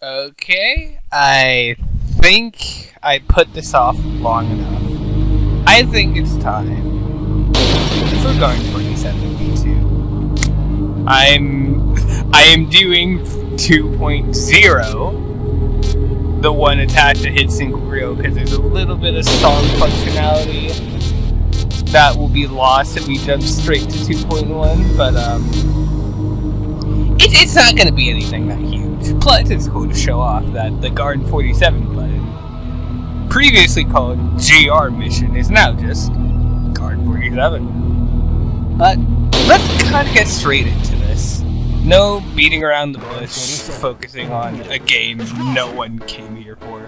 Okay, I think I put this off long enough. I think it's time for Garn47 V2. I am doing 2.0, the one attached to hit single reel, because there's a little bit of song functionality that will be lost if we jump straight to 2.1, but it's not going to be anything that huge. Plus, it's cool to show off that the Garn47 button, previously called GR mission, is now just Garn47. But let's kind of get straight into this. No beating around the bush, focusing on a game no one came here for.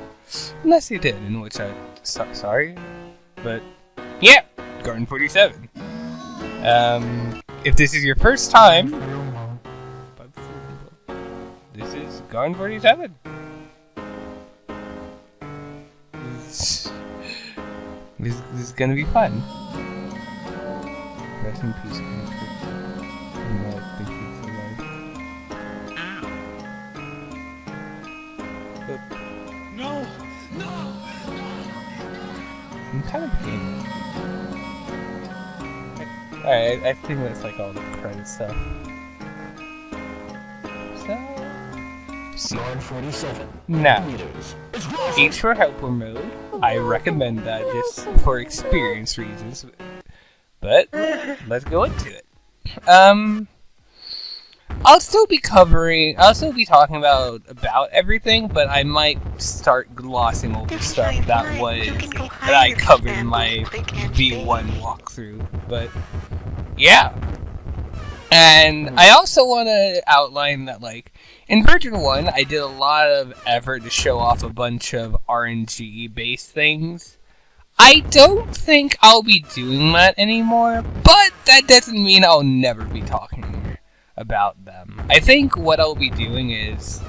Unless you did, in which I... sorry? But, yeah, Garn47. If this is your first time, this is Garn47. This is gonna be fun. Rest in peace, No! I'm kind of pained. Alright, I think that's like all the credit stuff. So, Garn47. Now, H for helper mode. I recommend that just for experience reasons. But let's go into it. I'll still be talking about everything, but I might start glossing over stuff that I covered in my V1 walkthrough. But yeah. And I also want to outline that, like, in version 1, I did a lot of effort to show off a bunch of RNG-based things. I don't think I'll be doing that anymore, but that doesn't mean I'll never be talking about them. I think what I'll be doing is,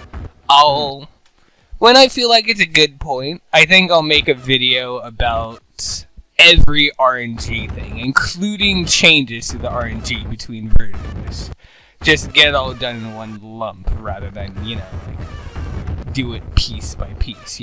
when I feel like it's a good point, I think I'll make a video about every RNG thing, including changes to the RNG between versions. Just get it all done in one lump, rather than, like, do it piece by piece,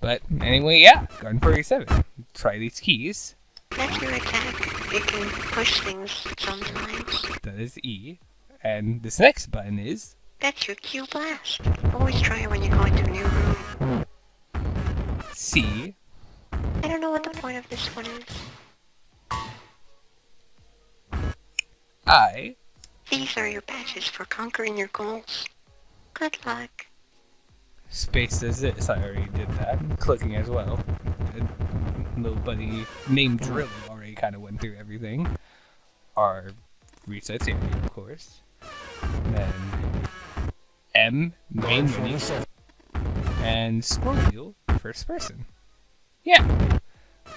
But anyway, yeah, Garn47. Try these keys. That's your attack. You can push things sometimes. That is E. And this next button is... That's your Q blast. Always try it when you go into a new room. C. I don't know what the point of this one is. I. These are your badges for conquering your goals. Good luck. Space does this. I already did that. Clicking as well. Little buddy named Drill already kind of went through everything. Our resets area, of course. And then M, main menu. And scroll wheel, first person. Yeah.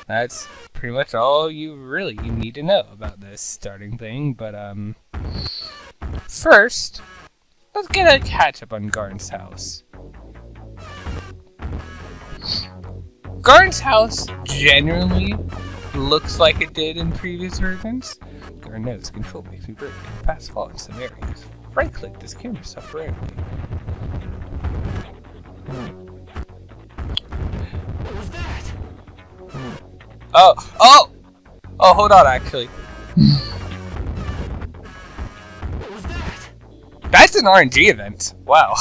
That's pretty much all you really need to know about this starting thing, but first, let's get a catch up on Garn's house. Garn's house generally looks like it did in previous versions. Garn knows control makes me break. Fast fall in some areas. Right click this camera stuff randomly. What was that? Oh, hold on, actually. What was that? That's an RNG event. Wow.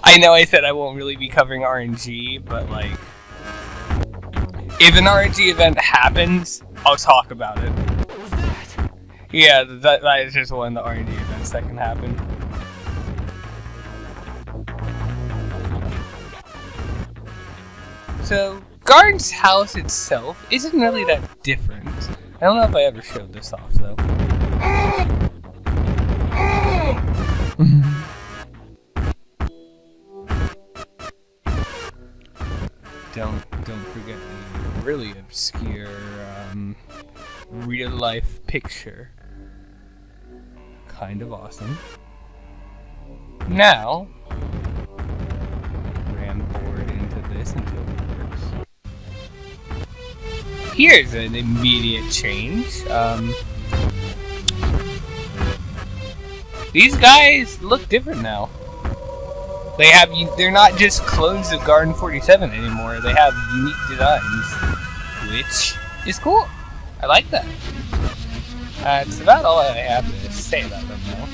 I know I said I won't really be covering RNG, but, like, if an RNG event happens, I'll talk about it. What was that? Yeah, that is just one of the RNG events that can happen. So, Garn's house itself isn't really that different. I don't know if I ever showed this off, though. Don't forget the really obscure real-life picture. Kind of awesome. Now, ram forward into this until it works. Here's an immediate change. These guys look different now. They're not just clones of Garn47 anymore. They have unique designs, which is cool. I like that. That's about all I have to say about them now.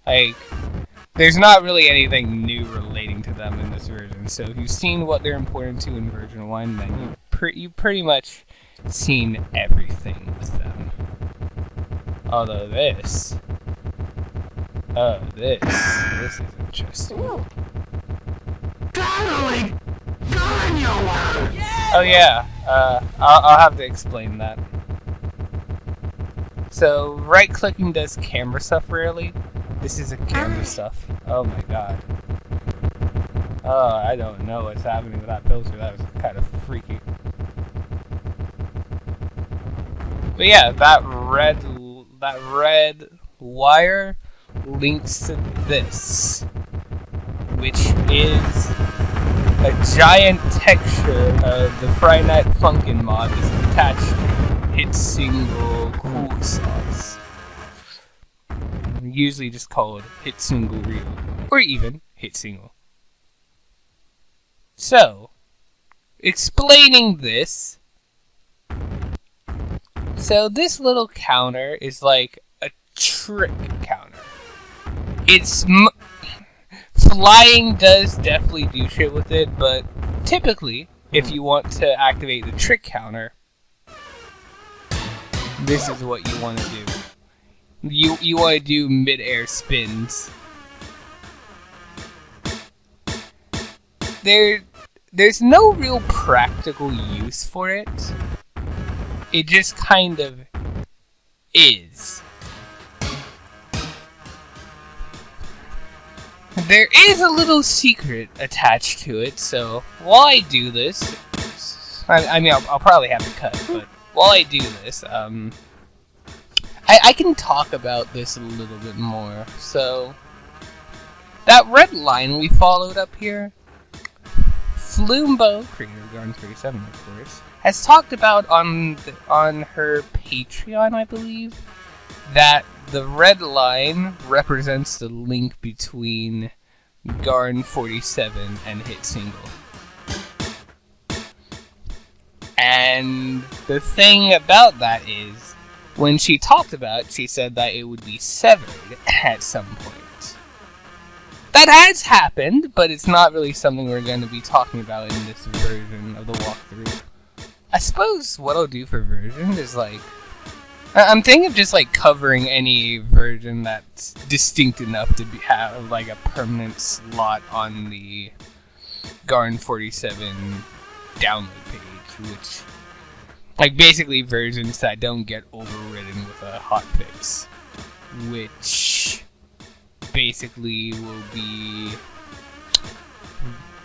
Like, there's not really anything new relating to them in this version. So if you've seen what they're important to in version 1, then you've pretty much seen everything with them. Although this is interesting. Totally gone your way. Oh yeah, I'll have to explain that. So right-clicking does camera stuff rarely. This is a camera stuff. Oh my god. Oh, I don't know what's happening with that filter. That was kind of freaky. But yeah, that red wire links to this, which is a giant texture of the Friday Night Funkin' mod that's attached to Hit Single Cool Sauce. Usually just called Hit Single Reel, or even Hit Single. So, explaining this. So this little counter is like a trick counter. Flying does definitely do shit with it, but typically, if you want to activate the trick counter, this is what you want to do. You want to do mid-air spins. There's no real practical use for it. It just kind of is. There is a little secret attached to it, so while I do this, I mean, I'll probably have to cut, but while I do this, I can talk about this a little bit more. So, that red line we followed up here, Floombo, creator of Garn47, of course, has talked about on her Patreon, I believe, that the red line represents the link between Garn47 and Hit Single. And the thing about that is, when she talked about it, she said that it would be severed at some point. That has happened, but it's not really something we're going to be talking about in this version of the walkthrough. I suppose what I'll do for version is like, I'm thinking of just like covering any version that's distinct enough to have like a permanent slot on the Garn47 download page, which like basically versions that don't get overridden with a hotfix, which basically will be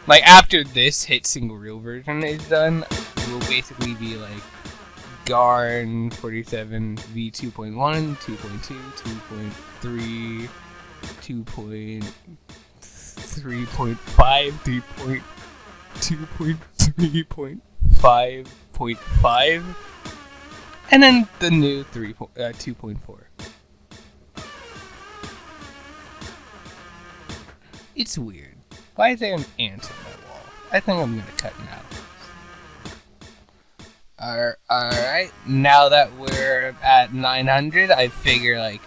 like after this Hit Single Reel version is done, it will basically be like Garn47 V2.1, 2.2, 2.3, 2.3.5, 2.3.5.5, and then the new 2.4. It's weird. Why is there an ant on my wall? I think I'm gonna cut now. Alright, now that we're at 900, I figure, like,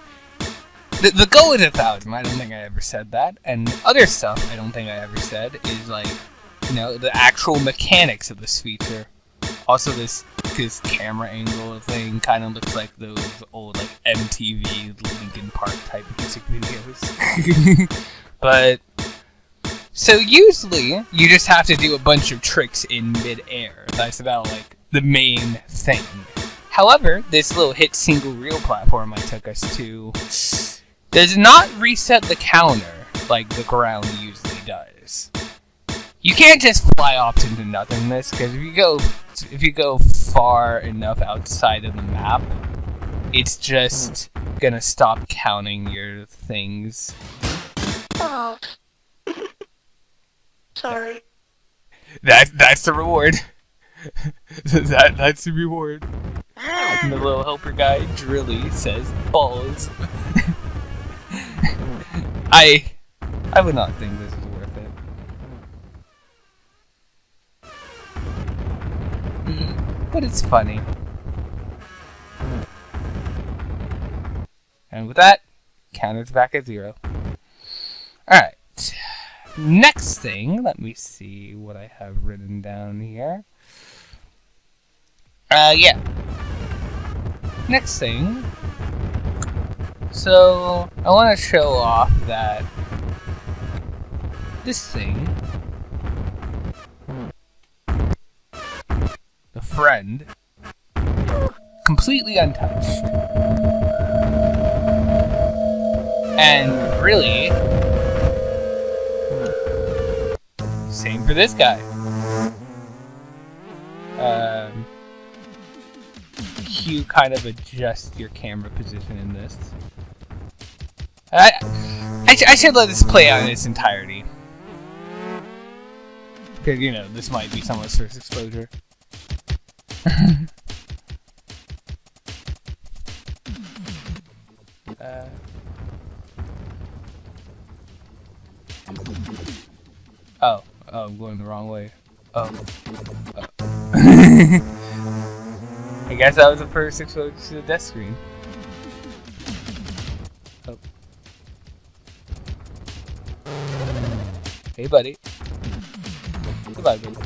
the goal is 1,000. I don't think I ever said that. And other stuff I don't think I ever said is, like, you know, the actual mechanics of this feature. Also, this camera angle thing kind of looks like those old, like, MTV Linkin Park type music videos. But, so usually, you just have to do a bunch of tricks in mid-air. That's about, like, the main thing. However, this little Hit Single Reel platform I took us to does not reset the counter like the ground usually does. You can't just fly off into nothingness, because if you go far enough outside of the map, it's just gonna stop counting your things. Oh. Sorry. That's the reward. That's the reward. And the little helper guy, Drilly, says balls. I would not think this is worth it. But it's funny. And with that, counter's back at 0. Alright. Next thing, let me see what I have written down here. Yeah. Next thing. So, I want to show off that this thing, the friend, completely untouched. And really, same for this guy. You kind of adjust your camera position in this. I should let this play out in its entirety. Because, you know, this might be someone's first exposure. Oh, I'm going the wrong way. Oh. I guess that was the first exposure to the desk screen. Oh. Hey, buddy. Goodbye, buddy.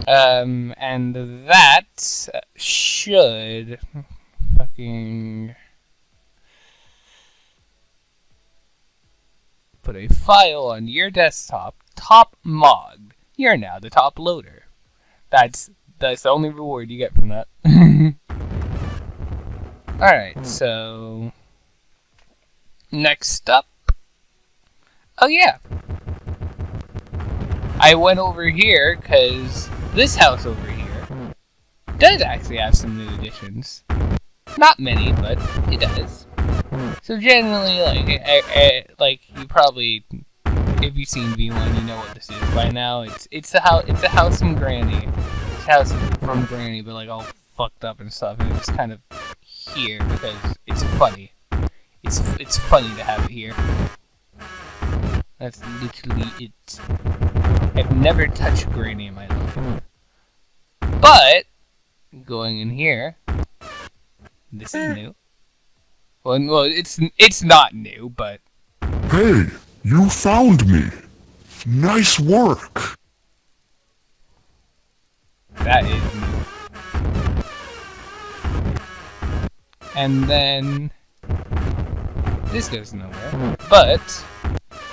And that should fucking put a file on your desktop, top mod. You're now the top loader. That's the only reward you get from that. Alright, so next up. Oh yeah. I went over here because this house over here does actually have some new additions. Not many, but it does. So generally, like you probably, if you've seen V1, you know what this is by now. It's a house from Granny. It's a house from Granny, but like all fucked up and stuff, and it's kind of here because it's funny. It's funny to have it here. That's literally it. I've never touched Granny in my life. But, going in here, this is new. Well, it's not new, but... Hey, you found me. Nice work. That is new. And then... this goes nowhere, but...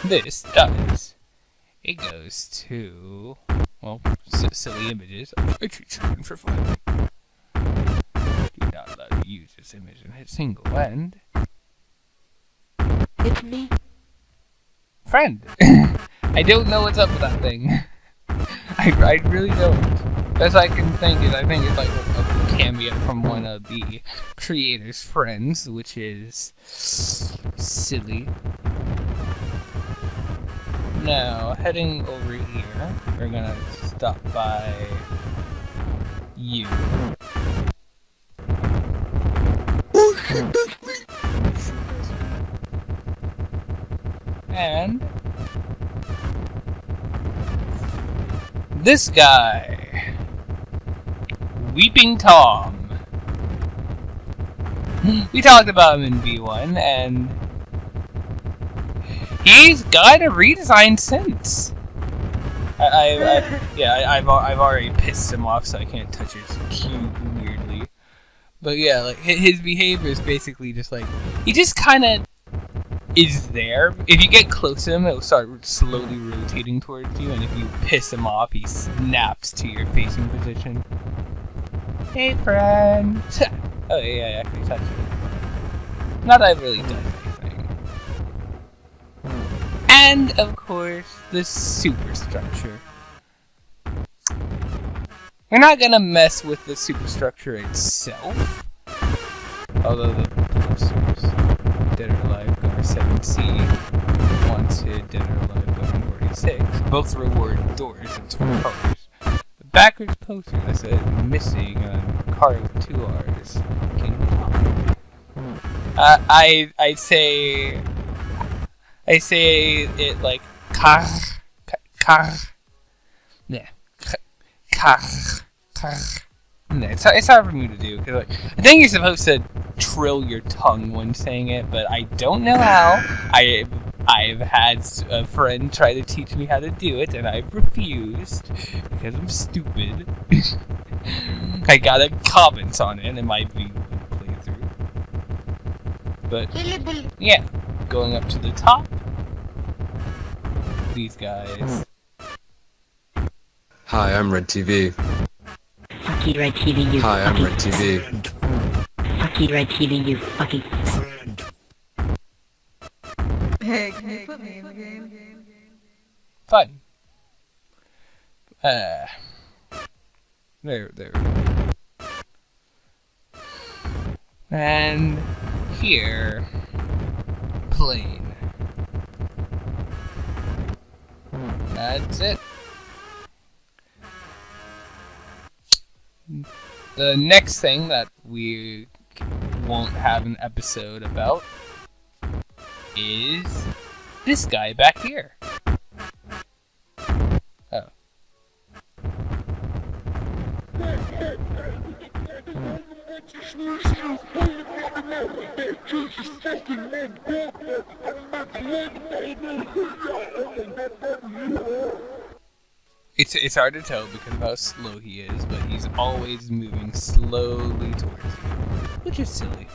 this does. It goes to, well, silly images. I treat children for fun. You're not allowed to use this image and hit single and... It's me. Friend! I don't know what's up with that thing. I really don't. Best I can think is, I think it's like a cameo from one of the creator's friends, which is... silly. Now, heading over here, we're gonna stop by you. And this guy, Weeping Tom. We talked about him in V1, and he's got a redesign since. I've already pissed him off, so I can't touch his cube weirdly. But yeah, like his behavior is basically just like he just kind of is there. If you get close to him, it will start slowly rotating towards you, and if you piss him off, he snaps to your facing position. Hey, friend. Oh yeah, I actually touched it. Not that I've really done anything. And, of course, the superstructure. We're not gonna mess with the superstructure itself. Although the posters, Dead or Alive, Garn47 Wanted, Dead or Alive, Garn46, both reward doors, it's 4 colors. The backwards poster that says missing on car with 2 R's. King Tom. I say it like car. Yeah. Car. It's hard for me to do, because like, I think you're supposed to trill your tongue when saying it, but I don't know how. I've had a friend try to teach me how to do it, and I've refused, because I'm stupid. I got a comments on it in my V1 playthrough. But, yeah, going up to the top, these guys. Hi, I'm Red TV. Fuck you, Red TV, you Hi, I'm fucking... Red TV. Fuck you, Red TV, you fucking... Hey, can you put me in the game? Fun. There. And here, plane. That's it. The next thing that we won't have an episode about is this guy back here. Oh. It's hard to tell because of how slow he is, but he's always moving slowly towards you, which is silly.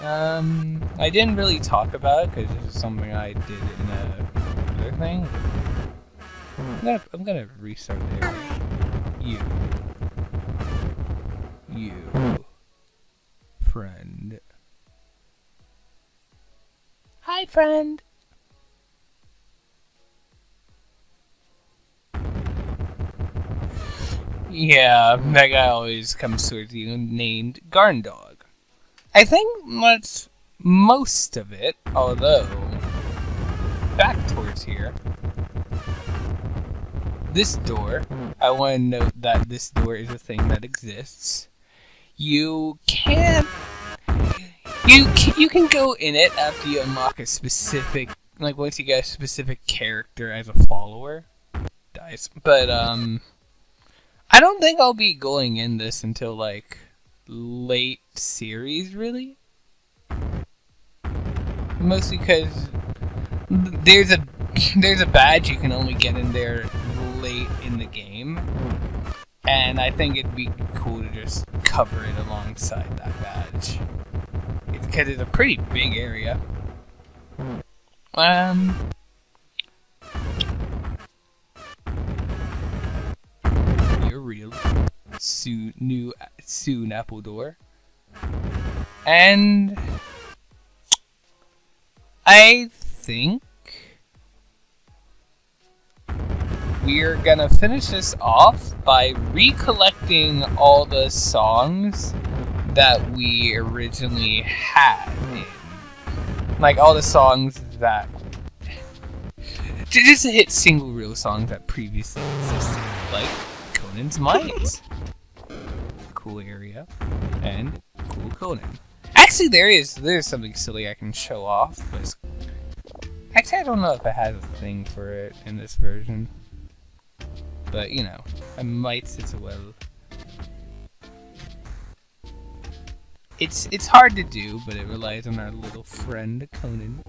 I didn't really talk about it because this is something I did in another thing. I'm gonna restart there. You, friend. Hi, friend. Yeah, that guy always comes towards you named Garn Dog. I think that's most of it, although back towards here. This door, I want to note that this door is a thing that exists. You can go in it after you unlock a specific, like once you get a specific character as a follower. Dies. But I don't think I'll be going in this until like late series, really. Mostly because there's a badge you can only get in there late in the game, and I think it'd be cool to just cover it alongside that badge because it's a pretty big area. You're real. Soon Apple Door. And I think we're gonna finish this off by recollecting all the songs that we originally had in. Like all the songs that just to hit single reel songs that previously existed, like Conan's Mines. Cool area. And cool Conan. Actually, there's something silly I can show off, but actually I don't know if it has a thing for it in this version. But you know, I might as well. It's hard to do, but it relies on our little friend Conan.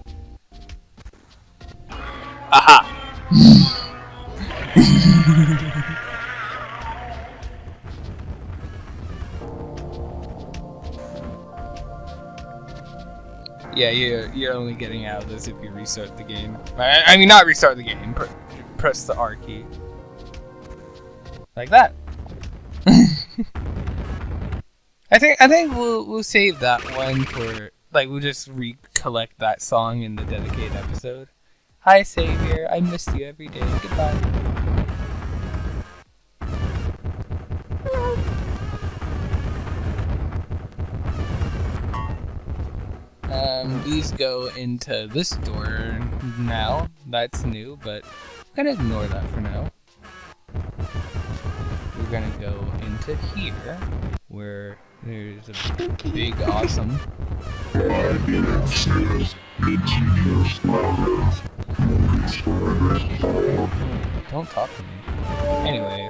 Aha! Yeah, you're only getting out of this if you restart the game. I mean, not restart the game. Press the R key. Like that. I think we'll save that one for like we'll just recollect that song in the dedicated episode. Hi Savior, I miss you every day. Goodbye. These go into this door now. That's new, but I'm gonna ignore that for now. We're gonna go into here, where there's a big awesome. Don't talk to me. Anyway.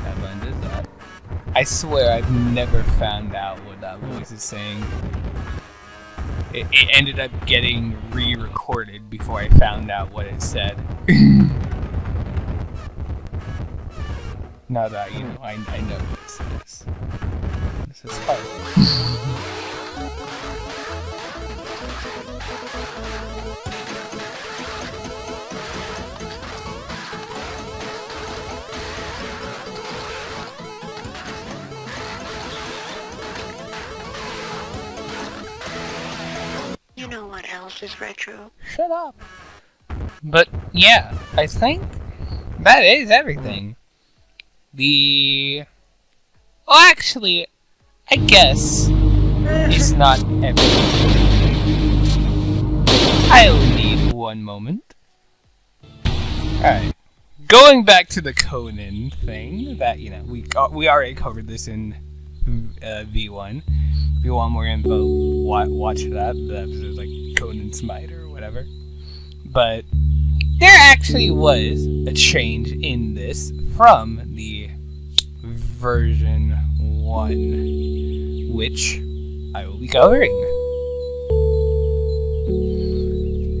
That blend is that. I swear I've never found out what that voice is saying. It ended up getting re-recorded before I found out what it said. Now that, you know, I know what it says. This is hard. You know what else is retro? Shut up. But yeah, I think that is everything. Well, actually, I guess it's not everything. I'll need one moment. Alright. Going back to the Conan thing, that, you know, we already covered this in V1. If you want more info, watch that. The episode's like Conan Smite or whatever. But there actually was a change in this from the version 1, which I will be covering.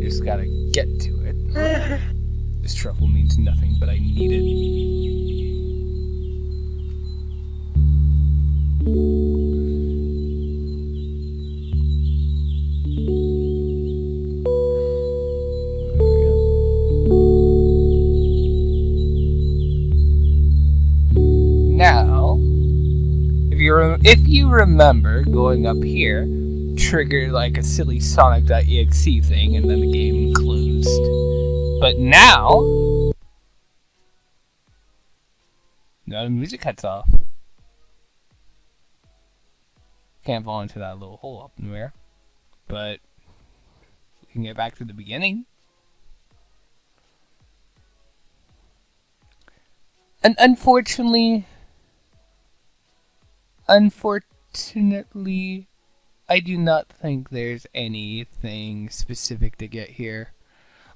Just gotta get to it. This truffle means nothing, but I need it. Now, if you remember, going up here triggered like a silly Sonic.exe thing, and then the game closed. But now, the music cuts off. Can't fall into that little hole up in there. But we can get back to the beginning. And unfortunately, I do not think there's anything specific to get here.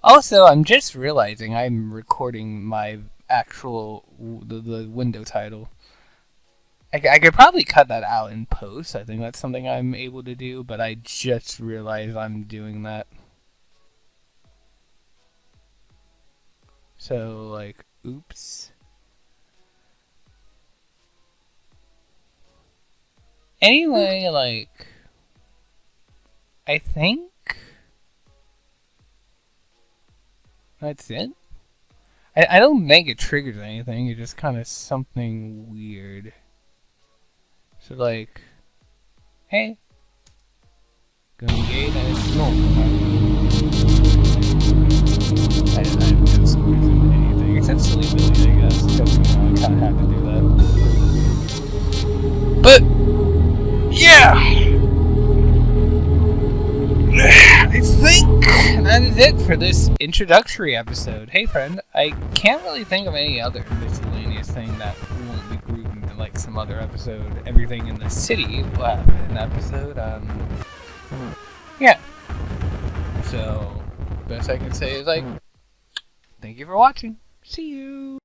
Also, I'm just realizing I'm recording my actual the window title. I could probably cut that out in post. I think that's something I'm able to do, but I just realized I'm doing that. So, like, oops. Anyway, like, I think that's it. I don't think it triggers anything, it's just kind of something weird. So, like, hey, going gate and it's normal. I don't know anything except silly Billy, I guess. Because, you know, I kind of have to do that. But yeah, I think that is it for this introductory episode. Hey friend, I can't really think of any other miscellaneous thing that won't be grouped into like some other episode. Everything in the city will have an episode. Yeah. So, best I can say is like, thank you for watching. See you.